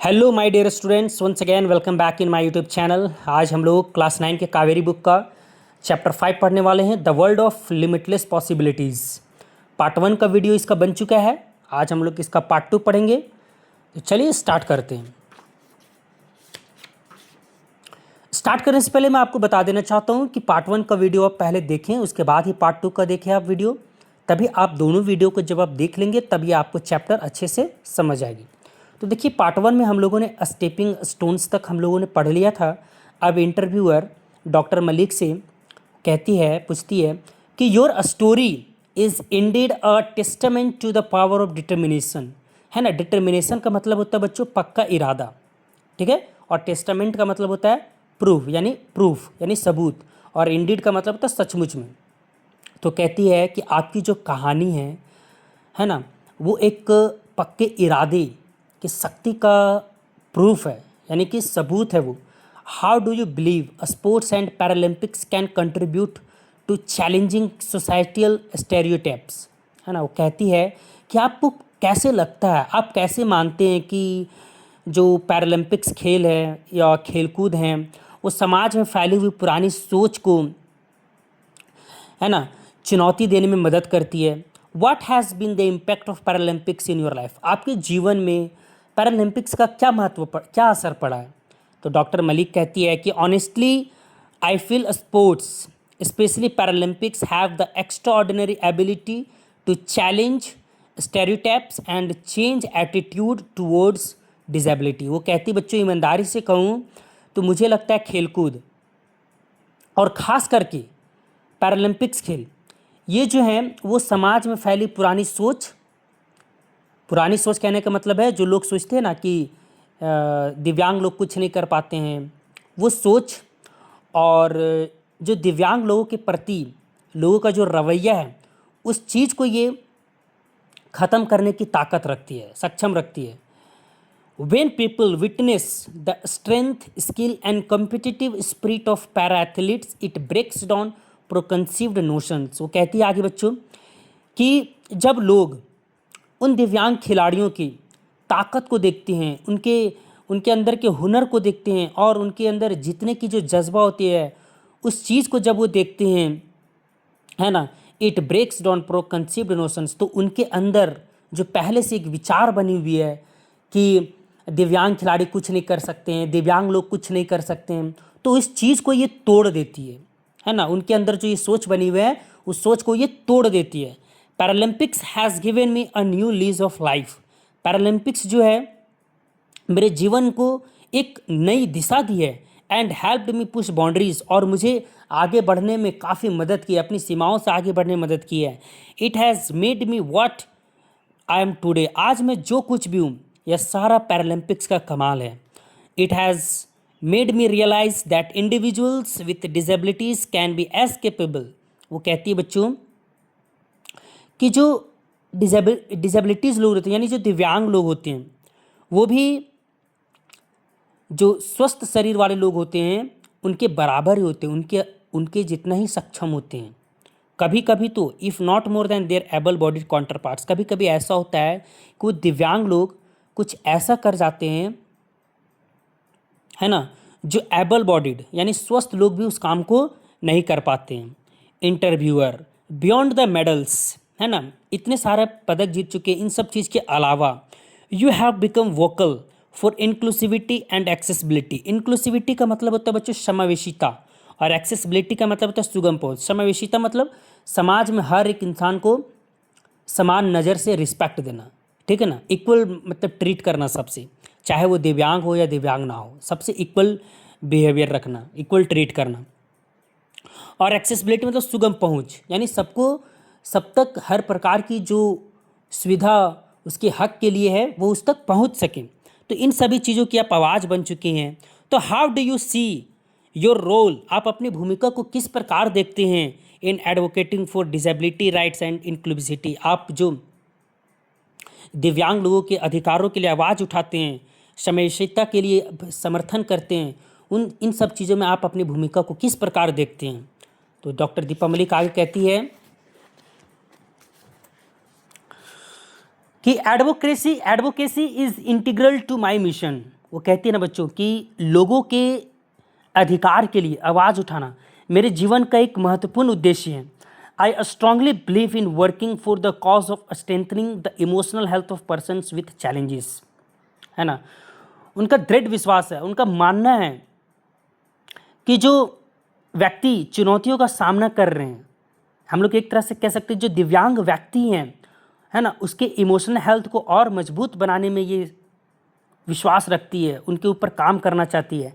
Hello my dear students, once again welcome back in my YouTube channel. आज हम लोग class 9 के Kaveri book का चैप्टर 5 पढ़ने वाले हैं, the world of limitless possibilities. Part 1 का वीडियो इसका बन चुका है। आज हम लोग इसका पार्ट 2 पढ़ेंगे। तो चलिए स्टार्ट करते हैं। स्टार्ट करने से पहले मैं आपको बता देना चाहता हूँ कि पार्ट 1 का वीडियो आप पहले देखें, उसके बाद ही पार्ट 2 का देखें आप वीडियो। तभी आप दोनों वीडियो को जब आप देख लेंगे तभी आपको चैप्टर अच्छे से समझ आएगी। तो देखिए, पार्ट 1 में हम लोगों ने स्टेपिंग स्टोन्स तक हम लोगों ने पढ़ लिया था। अब इंटरव्यूअर डॉक्टर मलिक से पूछती है कि your story is indeed a testament to the power of determination. है ना, डिटर्मिनेशन का मतलब होता है बच्चों पक्का इरादा, ठीक है। और टेस्टामेंट का मतलब होता है प्रूफ यानी सबूत। और इंडीड का मतलब होता है सचमुच में। तो कहती है कि आपकी जो कहानी है ना, वो एक पक्के इरादे की शक्ति का प्रूफ है, यानी कि सबूत है वो। How do you believe sports and Paralympics can contribute to challenging societal stereotypes. है ना, वो कहती है कि आपको कैसे लगता है, आप कैसे मानते हैं कि जो पैरालंपिक्स खेल है या खेलकूद हैं वो समाज में फैली हुई पुरानी सोच को, है ना, चुनौती देने में मदद करती है। What has been the impact of Paralympics in your life. आपके जीवन में पैरालंपिक्स का क्या असर पड़ा है। तो डॉक्टर मलिक कहती है कि honestly I feel sports specially Paralympics have the extraordinary ability to challenge stereotypes and change attitude towards disability. वो कहती बच्चों, ईमानदारी से कहूँ तो मुझे लगता है खेलकूद और ख़ास करके पैरालंपिक्स खेल, ये जो हैं वो समाज में फैली पुरानी सोच कहने का मतलब है जो लोग सोचते हैं ना कि दिव्यांग लोग कुछ नहीं कर पाते हैं, वो सोच। और जो दिव्यांग लोगों के प्रति लोगों का जो रवैया है, उस चीज़ को ये ख़त्म करने की ताकत रखती है, सक्षम रखती है। When people witness the strength, skill and competitive spirit of para-athletes, it breaks down preconceived notions। वो कहती है आगे बच्चों कि जब लोग उन दिव्यांग खिलाड़ियों की ताकत को देखते हैं, उनके अंदर के हुनर को देखते हैं और उनके अंदर जीतने की जो जज्बा होती है, उस चीज़ को जब वो देखते हैं, है ना, इट ब्रेक्स डाउन प्रोकंसीव्ड नोशंस। तो उनके अंदर जो पहले से एक विचार बनी हुई है कि दिव्यांग खिलाड़ी कुछ नहीं कर सकते हैं, दिव्यांग लोग कुछ नहीं कर सकते हैं, तो इस चीज़ को ये तोड़ देती है ना। उनके अंदर जो ये सोच बनी हुई है, उस सोच को ये तोड़ देती है। Paralympics has given me a new lease of life. Paralympics जो है मेरे जीवन को एक नई दिशा दी है। And helped me push boundaries, और मुझे आगे बढ़ने में काफ़ी मदद की है, अपनी सीमाओं से आगे बढ़ने में मदद की है। It has made me what I am today. आज मैं जो कुछ भी हूँ, यह सारा पैरालंपिक्स का कमाल है। It has made me realise that individuals with disabilities can be as capable. वो कहती है बच्चों कि जो डिसेबिलिटीज़ लोग होते हैं, यानी जो दिव्यांग लोग होते हैं, वो भी जो स्वस्थ शरीर वाले लोग होते हैं उनके बराबर ही होते हैं, उनके जितना ही सक्षम होते हैं। कभी कभी तो if not more than their able bodied counterparts, कभी कभी ऐसा होता है कि वो दिव्यांग लोग कुछ ऐसा कर जाते हैं, है ना, जो एबल बॉडीड यानी स्वस्थ लोग भी उस काम को नहीं कर पाते हैं। इंटरव्यूअर बियॉन्ड द मेडल्स, है ना, इतने सारे पदक जीत चुके हैं, इन सब चीज़ के अलावा you have become vocal for inclusivity and accessibility. Inclusivity का मतलब होता है बच्चों समावेशिता, और एक्सेसिबिलिटी का मतलब होता है सुगम पहुंच। समावेशिता मतलब समाज में हर एक इंसान को समान नज़र से रिस्पेक्ट देना, ठीक है ना, इक्वल मतलब ट्रीट करना सबसे, चाहे वो दिव्यांग हो या दिव्यांग ना हो, सबसे इक्वल बिहेवियर रखना, इक्वल ट्रीट करना। और एक्सेसिबिलिटी मतलब सुगम पहुंच, यानी सबको सब तक हर प्रकार की जो सुविधा उसके हक के लिए है वो उस तक पहुंच सके। तो इन सभी चीज़ों की आप आवाज़ बन चुकी हैं। तो how do you see your role, आप अपनी भूमिका को किस प्रकार देखते हैं in advocating for disability rights and inclusivity. आप जो दिव्यांग लोगों के अधिकारों के लिए आवाज़ उठाते हैं, समावेशिता के लिए समर्थन करते हैं, इन सब चीज़ों में आप अपनी भूमिका को किस प्रकार देखते हैं। तो डॉक्टर दीपा मलिक आगे कहती है कि advocacy advocacy is integral to my mission. वो कहती है ना बच्चों कि लोगों के अधिकार के लिए आवाज़ उठाना मेरे जीवन का एक महत्वपूर्ण उद्देश्य है। I strongly believe in working for the cause of strengthening the emotional health of persons with challenges, है ना। उनका दृढ़ विश्वास है, उनका मानना है कि जो व्यक्ति चुनौतियों का सामना कर रहे हैं, हम लोग एक तरह से कह सकते हैं जो दिव्यांग व्यक्ति हैं, है ना, उसके इमोशनल हेल्थ को और मजबूत बनाने में ये विश्वास रखती है, उनके ऊपर काम करना चाहती है।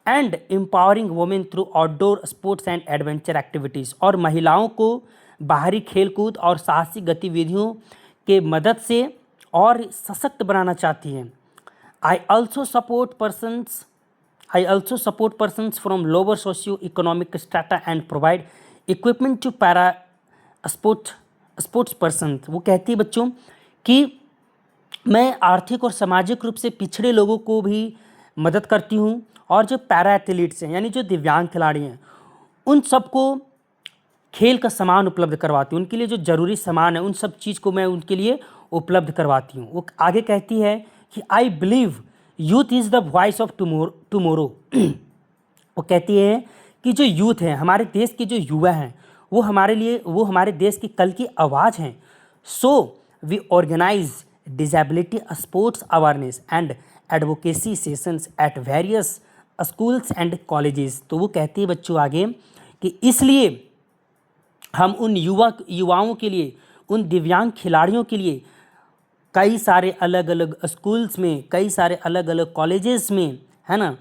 And empowering women through outdoor sports and adventure activities, और महिलाओं को बाहरी खेलकूद और साहसी गतिविधियों के मदद से और सशक्त बनाना चाहती है। I also support persons from lower socio-economic strata and provide equipment to para sports persons। वो कहती है बच्चों कि मैं आर्थिक और सामाजिक रूप से पिछड़े लोगों को भी मदद करती हूँ, और जो पैरा एथलीट्स हैं यानी जो दिव्यांग खिलाड़ी हैं उन सबको खेल का सामान उपलब्ध करवाती हूँ, उनके लिए जो ज़रूरी सामान है उन सब चीज़ को मैं उनके लिए उपलब्ध करवाती हूँ। वो आगे कहती है कि I believe youth is the voice of tomorrow. वो कहती है कि जो यूथ है, हमारे देश के जो युवा हैं, वो हमारे देश की कल की आवाज़ हैं। So we organise disability sports awareness and advocacy sessions at various schools and colleges. तो वो कहती है बच्चों आगे कि इसलिए हम उन युवाओं के लिए, उन दिव्यांग खिलाड़ियों के लिए कई सारे अलग अलग स्कूल्स में, कई सारे अलग अलग कॉलेजेस में, है ना,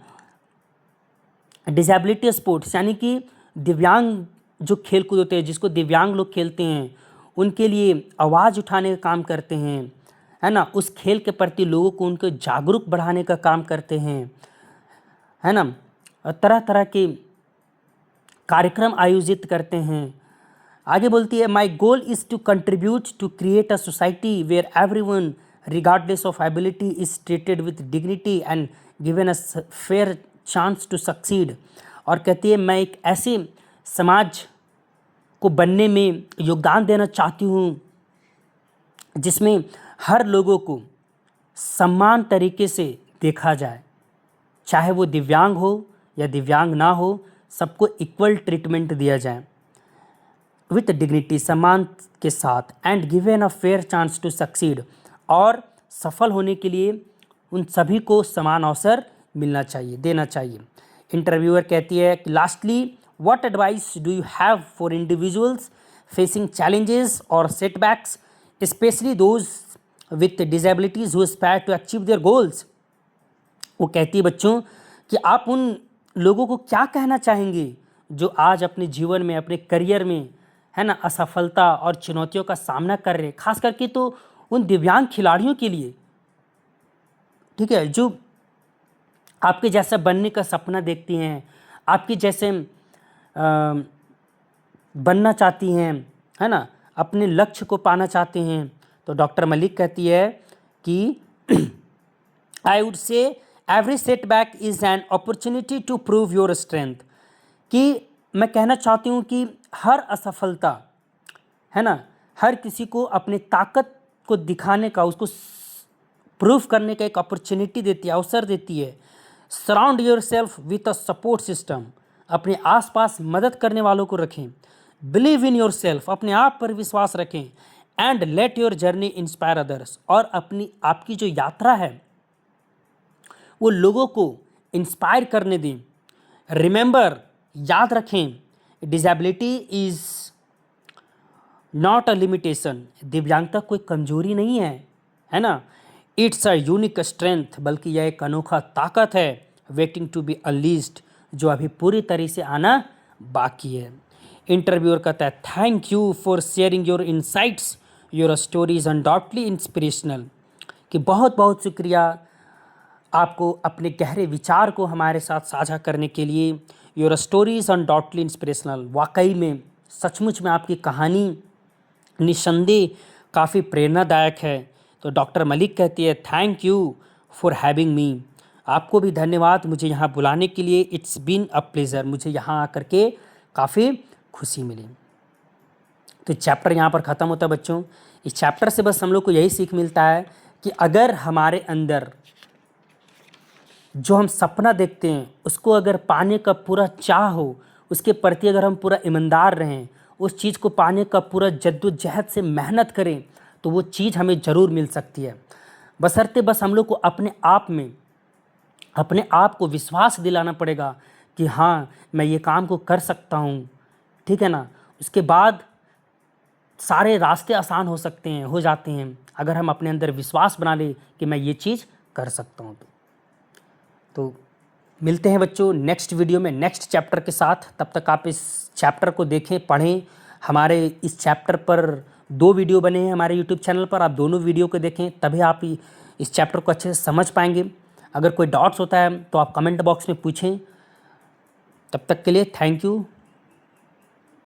डिसेबिलिटी स्पोर्ट्स यानी कि दिव्यांग जो खेल कूद होते हैं, जिसको दिव्यांग लोग खेलते हैं, उनके लिए आवाज़ उठाने का काम करते हैं, है ना, उस खेल के प्रति लोगों को उनको जागरूक बढ़ाने का काम करते हैं, है ना, तरह तरह के कार्यक्रम आयोजित करते हैं। आगे बोलती है my goal is to contribute to create a society where everyone regardless of ability is treated with dignity and given a fair chance to succeed. और कहती है मैं एक ऐसे समाज को बनने में योगदान देना चाहती हूँ जिसमें हर लोगों को समान तरीके से देखा जाए, चाहे वो दिव्यांग हो या दिव्यांग ना हो, सबको इक्वल ट्रीटमेंट दिया जाए विथ डिग्निटी, सम्मान के साथ, and given a fair chance to succeed, और सफल होने के लिए उन सभी को समान अवसर मिलना चाहिए, देना चाहिए। इंटरव्यूअर कहती है कि lastly what advice do you have for individuals facing challenges और setbacks, specially those with disabilities who aspire to achieve their goals. वो कहती है बच्चों कि आप उन लोगों को क्या कहना चाहेंगे जो आज अपने जीवन में, अपने करियर में, है ना, असफलता और चुनौतियों का सामना कर रहे हैं, खास करके तो उन दिव्यांग खिलाड़ियों के लिए, ठीक है, जो आपके जैसा बनने का सपना देखती हैं, आपके जैसे बनना चाहती हैं, है ना, अपने लक्ष्य को पाना चाहते हैं। तो डॉक्टर मलिक कहती है कि I would say every setback is an opportunity to prove your strength, कि मैं कहना चाहती हूँ कि हर असफलता, है ना, हर किसी को अपने ताकत को दिखाने का, उसको प्रूफ करने का एक अपॉर्चुनिटी देती है, अवसर देती है। Surround your self with a support system, अपने आसपास मदद करने वालों को रखें। बिलीव इन योर सेल्फ, अपने आप पर विश्वास रखें। And let your journey inspire others, और आपकी जो यात्रा है वो लोगों को इंस्पायर करने दें। रिमेंबर, याद रखें, disability is not a limitation, दिव्यांगता कोई कमजोरी नहीं है ना, इट्स अ यूनिक स्ट्रेंथ, बल्कि यह एक अनोखा ताकत है, वेटिंग टू बी अनलीस्ड, जो अभी पूरी तरह से आना बाकी है। इंटरव्यूअर कहता है thank you for sharing your insights, your stories undoubtedly inspirational, कि बहुत बहुत शुक्रिया आपको अपने गहरे विचार को हमारे साथ साझा करने के लिए। योर स्टोरीज अनडाउटली इंस्पिरेशनल, वाकई में सचमुच में आपकी कहानी निस्संदेह काफ़ी प्रेरणादायक है। तो डॉक्टर मलिक कहती है thank you for having me, आपको भी धन्यवाद मुझे यहाँ बुलाने के लिए। इट्स बीन अ प्लेज़र, मुझे यहाँ आकर के काफ़ी खुशी मिली। तो चैप्टर यहाँ पर ख़त्म होता है बच्चों। इस चैप्टर से बस हम लोग को यही सीख मिलता है कि अगर हमारे अंदर जो हम सपना देखते हैं उसको अगर पाने का पूरा चाह हो, उसके प्रति अगर हम पूरा ईमानदार रहें, उस चीज़ को पाने का पूरा जद्दोजहद से मेहनत करें, तो वो चीज़ हमें ज़रूर मिल सकती है। बशर्ते बस हम लोग को अपने आप में अपने आप को विश्वास दिलाना पड़ेगा कि हाँ, मैं ये काम को कर सकता हूँ, ठीक है ना। उसके बाद सारे रास्ते आसान हो सकते हैं, हो जाते हैं, अगर हम अपने अंदर विश्वास बना लें कि मैं ये चीज़ कर सकता हूँ। तो मिलते हैं बच्चों नेक्स्ट वीडियो में नेक्स्ट चैप्टर के साथ। तब तक आप इस चैप्टर को देखें, पढ़ें। हमारे इस चैप्टर पर 2 वीडियो बने हैं हमारे यूट्यूब चैनल पर, आप दोनों वीडियो को देखें, तभी आप इस चैप्टर को अच्छे से समझ पाएंगे। अगर कोई डाउट्स होता है तो आप कमेंट बॉक्स में पूछें। तब तक के लिए थैंक यू।